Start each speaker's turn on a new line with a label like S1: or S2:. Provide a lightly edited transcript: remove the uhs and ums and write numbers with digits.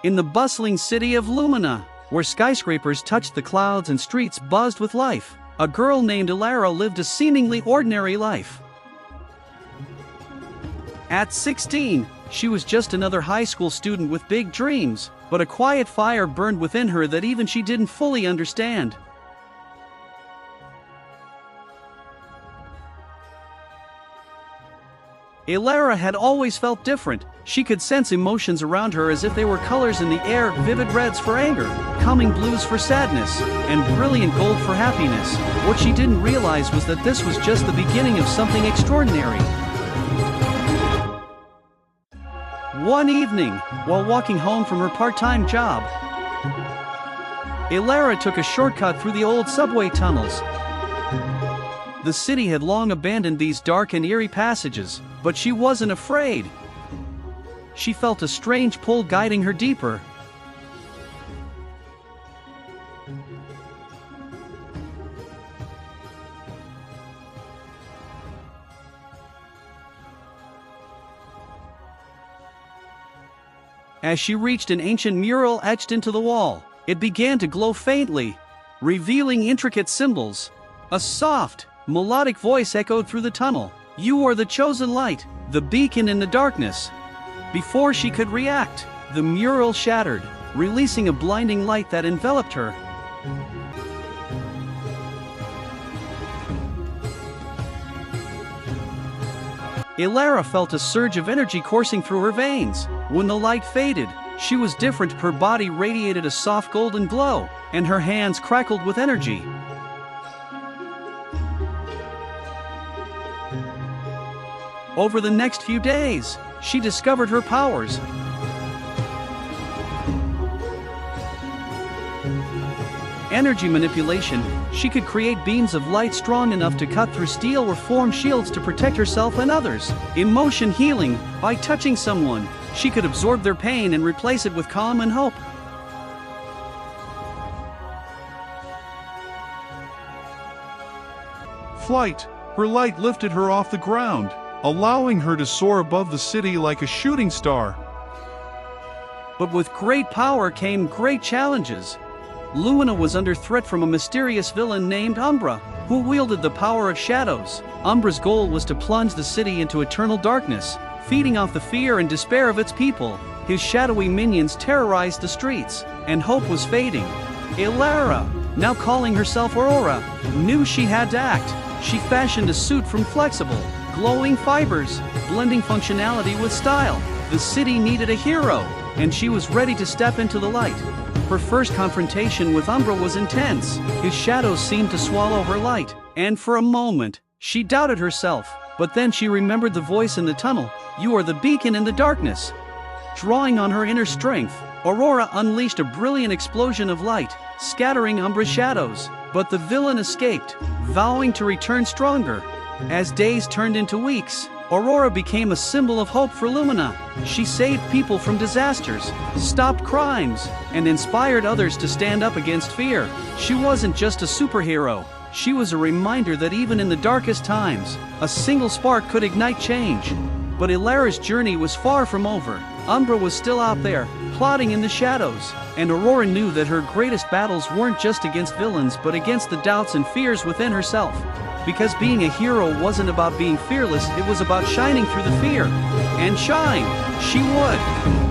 S1: In the bustling city of Lumina, where skyscrapers touched the clouds and streets buzzed with life, a girl named Ilara lived a seemingly ordinary life. At 16, she was just another high school student with big dreams, but a quiet fire burned within her that even she didn't fully understand. Ilara had always felt different. She could sense emotions around her as if they were colors in the air, vivid reds for anger, calming blues for sadness, and brilliant gold for happiness. What she didn't realize was that this was just the beginning of something extraordinary. One evening, while walking home from her part-time job, Ilara took a shortcut through the old subway tunnels. The city had long abandoned these dark and eerie passages, but she wasn't afraid. She felt a strange pull guiding her deeper. As she reached an ancient mural etched into the wall, it began to glow faintly, revealing intricate symbols. A soft, melodic voice echoed through the tunnel. "You are the chosen light, the beacon in the darkness." Before she could react, the mural shattered, releasing a blinding light that enveloped her. Ilara felt a surge of energy coursing through her veins. When the light faded, she was different. Her body radiated a soft golden glow, and her hands crackled with energy. Over the next few days, she discovered her powers. Energy manipulation, she could create beams of light strong enough to cut through steel or form shields to protect herself and others. Emotion healing, by touching someone, she could absorb their pain and replace it with calm and hope.
S2: Flight. Her light lifted her off the ground, allowing her to soar above the city like a shooting star.
S1: But with great power came great challenges. Lumina was under threat from a mysterious villain named Umbra, who wielded the power of shadows. Umbra's goal was to plunge the city into eternal darkness, feeding off the fear and despair of its people. His shadowy minions terrorized the streets, and hope was fading. Ilara, now calling herself Aurora, knew she had to act. She fashioned a suit from flexible, glowing fibers, blending functionality with style. The city needed a hero, and she was ready to step into the light. Her first confrontation with Umbra was intense. His shadows seemed to swallow her light, and for a moment, she doubted herself. But then she remembered the voice in the tunnel. "You are the beacon in the darkness." Drawing on her inner strength, Aurora unleashed a brilliant explosion of light, scattering Umbra's shadows. But the villain escaped, vowing to return stronger. As days turned into weeks, Aurora became a symbol of hope for Lumina. She saved people from disasters, stopped crimes, and inspired others to stand up against fear. She wasn't just a superhero. She was a reminder that even in the darkest times, a single spark could ignite change. But Ilara's journey was far from over. Umbra was still out there, plotting in the shadows, and Aurora knew that her greatest battles weren't just against villains but against the doubts and fears within herself. Because being a hero wasn't about being fearless, it was about shining through the fear. And shine, she would.